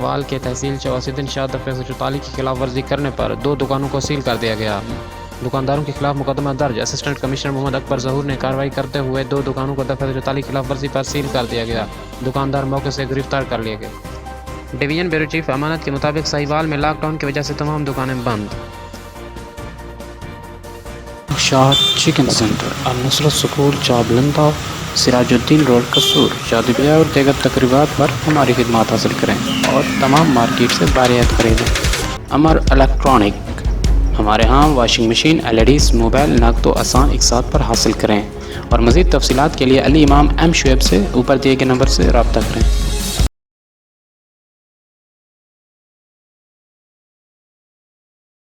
اقوال کے تحصیل 84 دن شاہ دفعہ 144 کی خلاف ورزی کرنے پر 2 دکانوں کو سیل کر دیا گیا۔ دکانداروں کے خلاف مقدمہ درج۔ اسسٹنٹ کمشنر محمد اکبر ظہور نے کارروائی کرتے ہوئے 2 دکانوں کو دفعہ 144 خلاف ورزی پر سیل کر دیا گیا۔ دکاندار موقع سے گرفتار کر لیے گئے۔ ڈویژن بیورو چیف امانت کے مطابق سہیوال میں لاک ڈاؤن کی وجہ سے تمام دکانیں بند۔ شاہ chicken centre, النصرت school چابلندہ، Siraj uddin road قصور، شادی بیاہ اور دیگر تقریبات پر ہماری خدمات حاصل کریں اور تمام مارکیٹ سے باریت خریدیں۔ امر الیکٹرانک، ہمارے ہاں واشنگ مشین، LEDs، موبائل نقد و آسان ایک ساتھ پر حاصل کریں اور مزید تفصیلات کے لیے علی امام M شعیب سے اوپر دیے گئے نمبر سے رابطہ کریں۔